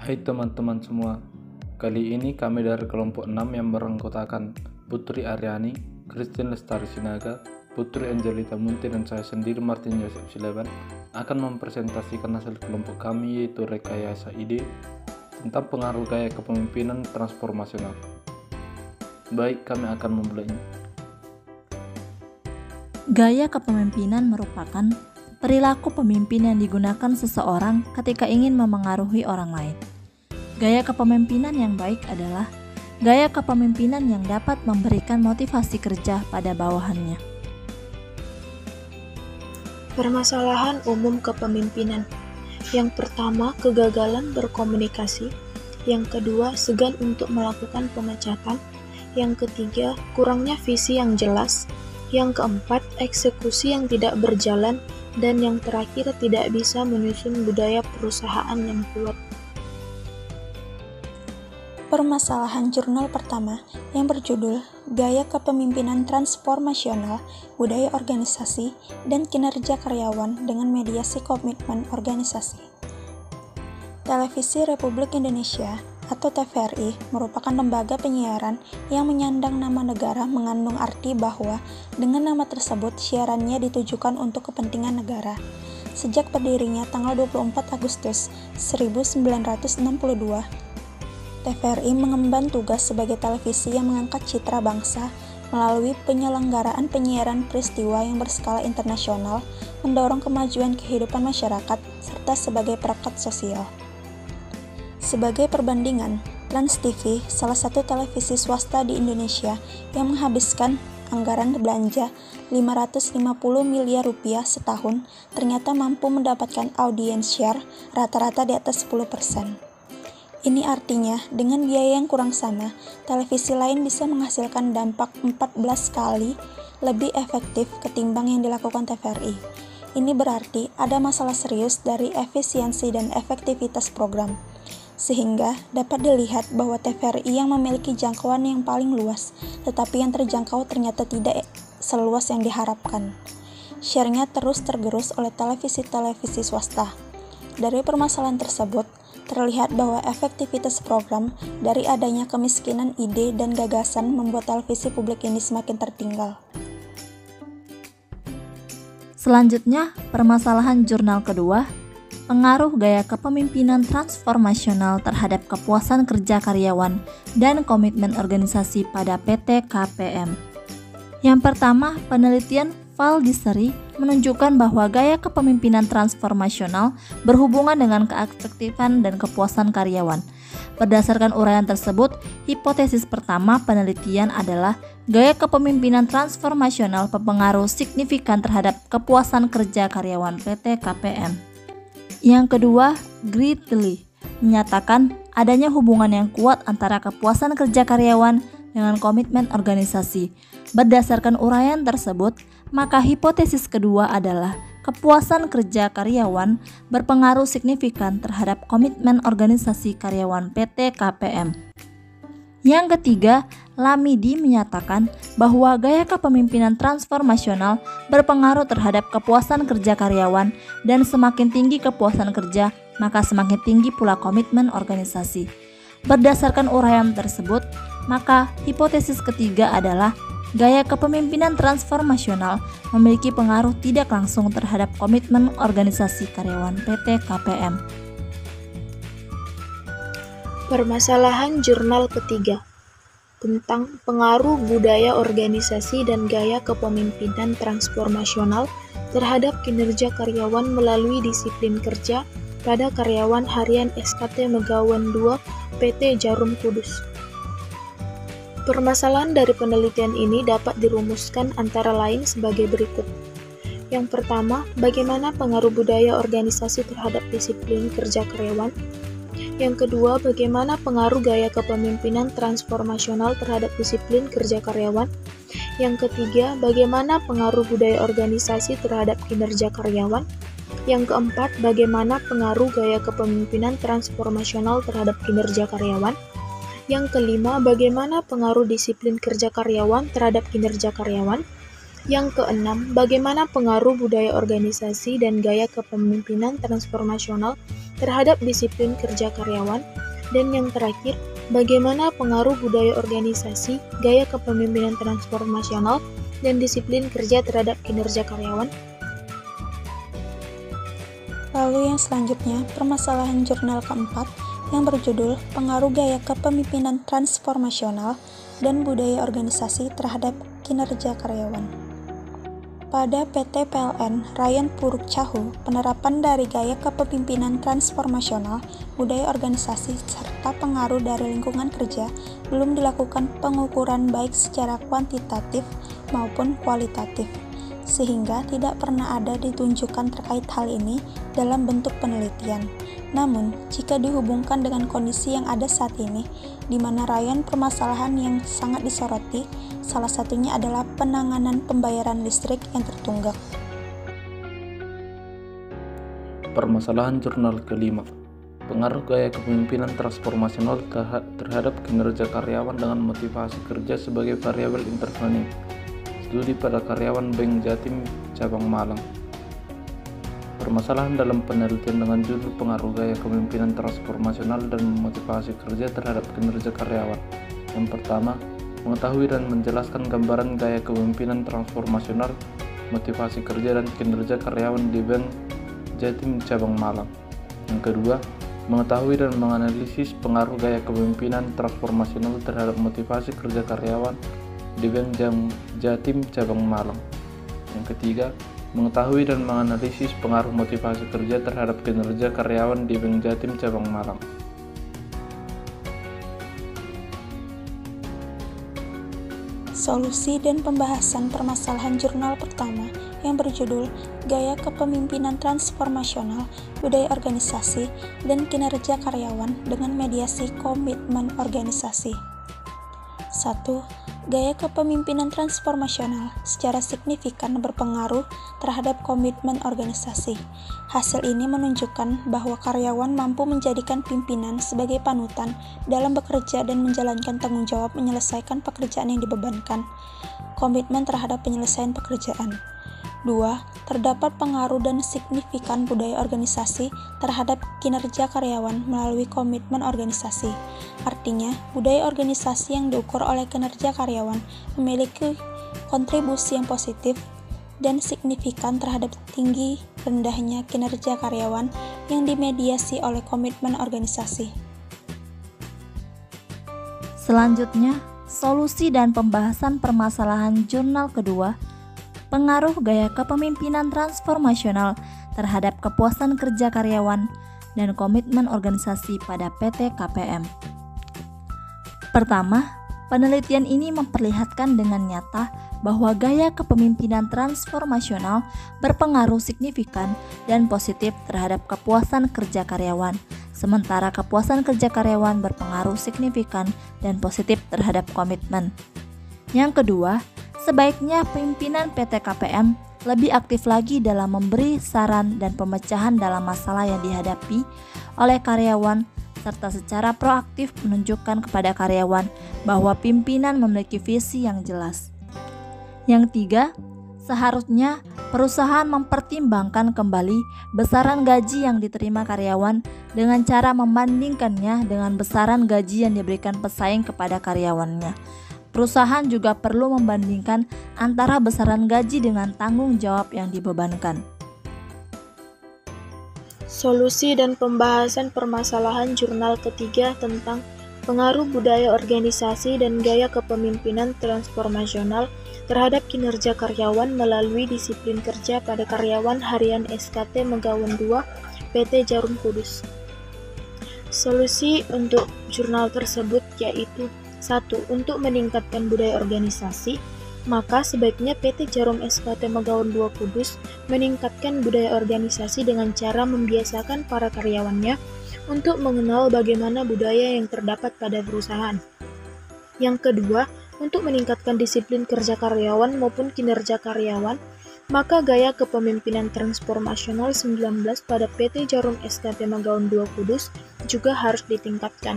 Hai teman-teman semua, kali ini kami dari kelompok 6 yang beranggotakan Putri Aryani, Christine Lestari Sinaga, Putri Angelita Munti dan saya sendiri Martin Yosef Sileban akan mempresentasikan hasil kelompok kami yaitu rekayasa ide tentang pengaruh gaya kepemimpinan transformasional. Baik, kami akan memulainya. Gaya kepemimpinan merupakan perilaku pemimpin yang digunakan seseorang ketika ingin memengaruhi orang lain. Gaya kepemimpinan yang baik adalah gaya kepemimpinan yang dapat memberikan motivasi kerja pada bawahannya. Permasalahan umum kepemimpinan. Yang pertama, kegagalan berkomunikasi. Yang kedua, segan untuk melakukan pemecatan. Yang ketiga, kurangnya visi yang jelas. Yang keempat, eksekusi yang tidak berjalan. Dan yang terakhir, tidak bisa menyusun budaya perusahaan yang kuat. Permasalahan jurnal pertama yang berjudul Gaya Kepemimpinan Transformasional, Budaya Organisasi, dan Kinerja Karyawan dengan Mediasi Komitmen Organisasi. Televisi Republik Indonesia atau TVRI merupakan lembaga penyiaran yang menyandang nama negara, mengandung arti bahwa dengan nama tersebut siarannya ditujukan untuk kepentingan negara. Sejak berdirinya tanggal 24 Agustus 1962, TVRI mengemban tugas sebagai televisi yang mengangkat citra bangsa melalui penyelenggaraan penyiaran peristiwa yang berskala internasional, mendorong kemajuan kehidupan masyarakat, serta sebagai perekat sosial. Sebagai perbandingan, Trans TV, salah satu televisi swasta di Indonesia yang menghabiskan anggaran belanja 550 miliar rupiah setahun, ternyata mampu mendapatkan audience share rata-rata di atas 10%. Ini artinya, dengan biaya yang kurang sana, televisi lain bisa menghasilkan dampak 14 kali lebih efektif ketimbang yang dilakukan TVRI. Ini berarti ada masalah serius dari efisiensi dan efektivitas program, sehingga dapat dilihat bahwa TVRI yang memiliki jangkauan yang paling luas, tetapi yang terjangkau ternyata tidak seluas yang diharapkan. Share-nya terus tergerus oleh televisi-televisi swasta. Dari permasalahan tersebut, terlihat bahwa efektivitas program dari adanya kemiskinan ide dan gagasan membuat televisi publik ini semakin tertinggal. Selanjutnya, permasalahan jurnal kedua, pengaruh gaya kepemimpinan transformasional terhadap kepuasan kerja karyawan dan komitmen organisasi pada PT KPM. Yang pertama, penelitian Valdiseri menunjukkan bahwa gaya kepemimpinan transformasional berhubungan dengan keefektifan dan kepuasan karyawan. Berdasarkan uraian tersebut, hipotesis pertama penelitian adalah gaya kepemimpinan transformasional berpengaruh signifikan terhadap kepuasan kerja karyawan PT KPM. Yang kedua, Gridley menyatakan adanya hubungan yang kuat antara kepuasan kerja karyawan dengan komitmen organisasi. Berdasarkan uraian tersebut, maka hipotesis kedua adalah kepuasan kerja karyawan berpengaruh signifikan terhadap komitmen organisasi karyawan PT KPM. Yang ketiga, Lamidi menyatakan bahwa gaya kepemimpinan transformasional berpengaruh terhadap kepuasan kerja karyawan dan semakin tinggi kepuasan kerja, maka semakin tinggi pula komitmen organisasi. Berdasarkan uraian tersebut, maka hipotesis ketiga adalah gaya kepemimpinan transformasional memiliki pengaruh tidak langsung terhadap komitmen organisasi karyawan PT KPM. Permasalahan jurnal ketiga tentang pengaruh budaya organisasi dan gaya kepemimpinan transformasional terhadap kinerja karyawan melalui disiplin kerja pada karyawan harian SKT Megawan 2 PT Jarum Kudus. Permasalahan dari penelitian ini dapat dirumuskan antara lain sebagai berikut. Yang pertama, bagaimana pengaruh budaya organisasi terhadap disiplin kerja karyawan? Yang kedua, bagaimana pengaruh gaya kepemimpinan transformasional terhadap disiplin kerja karyawan? Yang ketiga, bagaimana pengaruh budaya organisasi terhadap kinerja karyawan? Yang keempat, bagaimana pengaruh gaya kepemimpinan transformasional terhadap kinerja karyawan? Yang kelima, bagaimana pengaruh disiplin kerja karyawan terhadap kinerja karyawan? Yang keenam, bagaimana pengaruh budaya organisasi dan gaya kepemimpinan transformasional terhadap disiplin kerja karyawan. Dan yang terakhir, bagaimana pengaruh budaya organisasi, gaya kepemimpinan transformasional, dan disiplin kerja terhadap kinerja karyawan. Lalu yang selanjutnya, permasalahan jurnal keempat yang berjudul Pengaruh Gaya Kepemimpinan Transformasional dan Budaya Organisasi Terhadap Kinerja Karyawan. Pada PT PLN Ryan Puruk Cahu, penerapan dari gaya kepemimpinan transformasional, budaya organisasi, serta pengaruh dari lingkungan kerja belum dilakukan pengukuran baik secara kuantitatif maupun kualitatif, sehingga tidak pernah ada ditunjukkan terkait hal ini dalam bentuk penelitian. Namun, jika dihubungkan dengan kondisi yang ada saat ini, di mana Ryan permasalahan yang sangat disoroti, salah satunya adalah penanganan pembayaran listrik yang tertunggak. Permasalahan jurnal kelima, pengaruh gaya kepemimpinan transformasional terhadap kinerja karyawan dengan motivasi kerja sebagai variabel intervening. Studi pada karyawan Bank Jatim Cabang Malang. Permasalahan dalam penelitian dengan judul pengaruh gaya kepemimpinan transformasional dan motivasi kerja terhadap kinerja karyawan. Yang pertama, mengetahui dan menjelaskan gambaran gaya kepemimpinan transformasional, motivasi kerja dan kinerja karyawan di Bank Jatim Cabang Malang. Yang kedua, mengetahui dan menganalisis pengaruh gaya kepemimpinan transformasional terhadap motivasi kerja karyawan di Bank Jatim Cabang Malang. Yang ketiga, mengetahui dan menganalisis pengaruh motivasi kerja terhadap kinerja karyawan di Bank Jatim Cabang Malang. Solusi dan pembahasan permasalahan jurnal pertama yang berjudul Gaya Kepemimpinan Transformasional, Budaya Organisasi, dan Kinerja Karyawan dengan Mediasi Komitmen Organisasi. 1. Gaya kepemimpinan transformasional secara signifikan berpengaruh terhadap komitmen organisasi. Hasil ini menunjukkan bahwa karyawan mampu menjadikan pimpinan sebagai panutan dalam bekerja dan menjalankan tanggung jawab menyelesaikan pekerjaan yang dibebankan. Komitmen terhadap penyelesaian pekerjaan. 2. Terdapat pengaruh dan signifikan budaya organisasi terhadap kinerja karyawan melalui komitmen organisasi. Artinya, budaya organisasi yang diukur oleh kinerja karyawan memiliki kontribusi yang positif dan signifikan terhadap tinggi rendahnya kinerja karyawan yang dimediasi oleh komitmen organisasi. Selanjutnya, solusi dan pembahasan permasalahan jurnal kedua, pengaruh gaya kepemimpinan transformasional terhadap kepuasan kerja karyawan dan komitmen organisasi pada PT KPM. Pertama, penelitian ini memperlihatkan dengan nyata bahwa gaya kepemimpinan transformasional berpengaruh signifikan dan positif terhadap kepuasan kerja karyawan, sementara kepuasan kerja karyawan berpengaruh signifikan dan positif terhadap komitmen. Yang kedua, sebaiknya pimpinan PT KPM lebih aktif lagi dalam memberi saran dan pemecahan dalam masalah yang dihadapi oleh karyawan, serta secara proaktif menunjukkan kepada karyawan bahwa pimpinan memiliki visi yang jelas. Yang tiga, seharusnya perusahaan mempertimbangkan kembali besaran gaji yang diterima karyawan dengan cara membandingkannya dengan besaran gaji yang diberikan pesaing kepada karyawannya. Perusahaan juga perlu membandingkan antara besaran gaji dengan tanggung jawab yang dibebankan. Solusi dan pembahasan permasalahan jurnal ketiga tentang pengaruh budaya organisasi dan gaya kepemimpinan transformasional terhadap kinerja karyawan melalui disiplin kerja pada karyawan harian SKT Megawan 2 PT Jarum Kudus. Solusi untuk jurnal tersebut yaitu 1. Untuk meningkatkan budaya organisasi, maka sebaiknya PT Jarum SKT Megawan 2 Kudus meningkatkan budaya organisasi dengan cara membiasakan para karyawannya untuk mengenal bagaimana budaya yang terdapat pada perusahaan. Yang kedua, untuk meningkatkan disiplin kerja karyawan maupun kinerja karyawan, maka gaya kepemimpinan transformasional 19 pada PT Jarum SKT Megawan 2 Kudus juga harus ditingkatkan.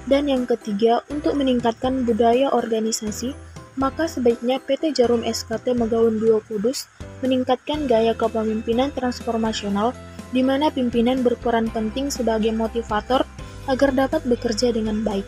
Dan yang ketiga, untuk meningkatkan budaya organisasi, maka sebaiknya PT Jarum SKT Megawan 2 Kudus meningkatkan gaya kepemimpinan transformasional di mana pimpinan berperan penting sebagai motivator agar dapat bekerja dengan baik.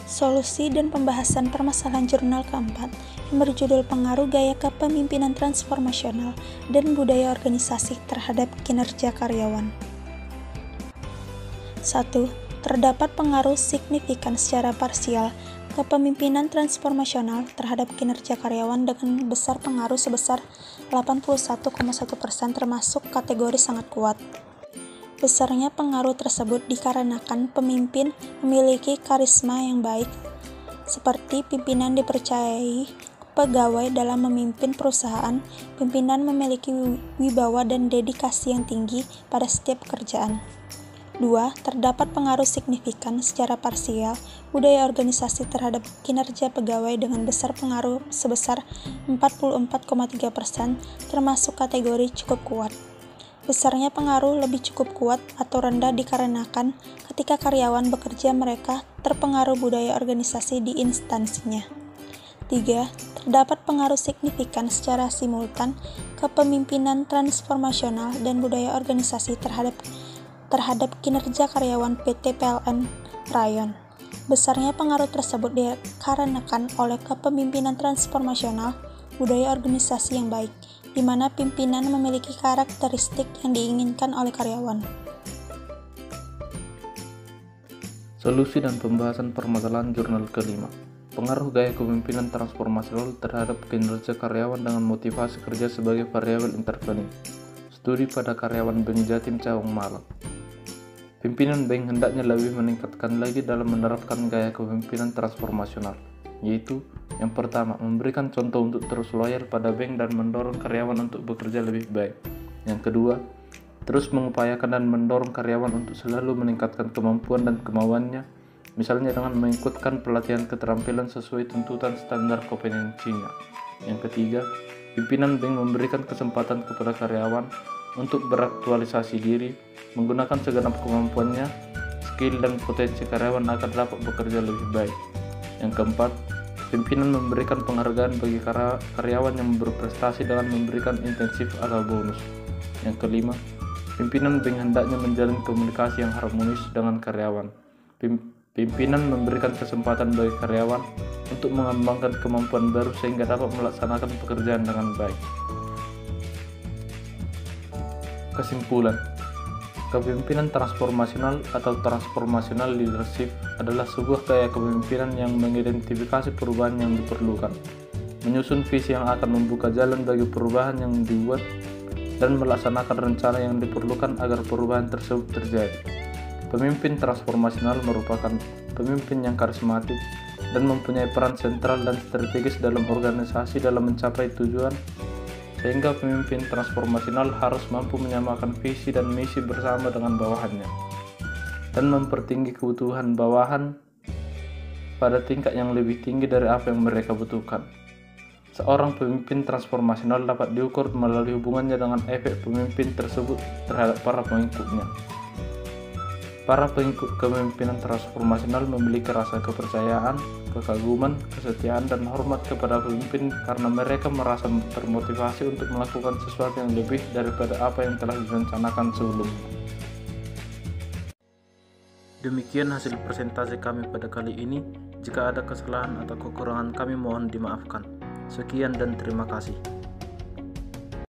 Solusi dan pembahasan permasalahan jurnal keempat yang berjudul Pengaruh Gaya Kepemimpinan Transformasional dan Budaya Organisasi terhadap Kinerja Karyawan. 1. Terdapat pengaruh signifikan secara parsial kepemimpinan transformasional terhadap kinerja karyawan dengan besar pengaruh sebesar 81,1% termasuk kategori sangat kuat. Besarnya pengaruh tersebut dikarenakan pemimpin memiliki karisma yang baik, seperti pimpinan dipercayai pegawai dalam memimpin perusahaan, pimpinan memiliki wibawa dan dedikasi yang tinggi pada setiap pekerjaan. 2. Terdapat pengaruh signifikan secara parsial budaya organisasi terhadap kinerja pegawai dengan besar pengaruh sebesar 44,3% termasuk kategori cukup kuat. Besarnya pengaruh lebih cukup kuat atau rendah dikarenakan ketika karyawan bekerja mereka terpengaruh budaya organisasi di instansinya. 3. Terdapat pengaruh signifikan secara simultan kepemimpinan transformasional dan budaya organisasi terhadap kinerja karyawan PT PLN Rayon. Besarnya pengaruh tersebut dikarenakan oleh kepemimpinan transformasional budaya organisasi yang baik, di mana pimpinan memiliki karakteristik yang diinginkan oleh karyawan. Solusi dan pembahasan permasalahan jurnal kelima. Pengaruh gaya kepemimpinan transformasional terhadap kinerja karyawan dengan motivasi kerja sebagai variabel intervening. Studi pada karyawan Bank Jatim Cawang Malang. Pimpinan bank hendaknya lebih meningkatkan lagi dalam menerapkan gaya kepemimpinan transformasional, yaitu yang pertama, memberikan contoh untuk terus loyal pada bank dan mendorong karyawan untuk bekerja lebih baik. Yang kedua, terus mengupayakan dan mendorong karyawan untuk selalu meningkatkan kemampuan dan kemauannya, misalnya dengan mengikutkan pelatihan keterampilan sesuai tuntutan standar kompetensinya. Yang ketiga, pimpinan bank memberikan kesempatan kepada karyawan untuk beraktualisasi diri, menggunakan segenap kemampuannya, skill dan potensi karyawan agar dapat bekerja lebih baik. Yang keempat, pimpinan memberikan penghargaan bagi karyawan yang berprestasi dengan memberikan intensif atau bonus. Yang kelima, pimpinan bank hendaknya menjalin komunikasi yang harmonis dengan karyawan. Pimpinan memberikan kesempatan bagi karyawan untuk mengembangkan kemampuan baru sehingga dapat melaksanakan pekerjaan dengan baik. Kesimpulan, kepemimpinan transformasional atau transformational leadership adalah sebuah gaya kepemimpinan yang mengidentifikasi perubahan yang diperlukan, menyusun visi yang akan membuka jalan bagi perubahan yang dibuat, dan melaksanakan rencana yang diperlukan agar perubahan tersebut terjadi. Pemimpin transformasional merupakan pemimpin yang karismatik dan mempunyai peran sentral dan strategis dalam organisasi dalam mencapai tujuan, sehingga pemimpin transformasional harus mampu menyamakan visi dan misi bersama dengan bawahannya, dan mempertinggi kebutuhan bawahan pada tingkat yang lebih tinggi dari apa yang mereka butuhkan. Seorang pemimpin transformasional dapat diukur melalui hubungannya dengan efek pemimpin tersebut terhadap para pengikutnya. Para pengikut kepemimpinan transformasional memiliki rasa kepercayaan, kekaguman, kesetiaan, dan hormat kepada pemimpin karena mereka merasa termotivasi untuk melakukan sesuatu yang lebih daripada apa yang telah direncanakan sebelumnya. Demikian hasil presentasi kami pada kali ini. Jika ada kesalahan atau kekurangan kami mohon dimaafkan. Sekian dan terima kasih.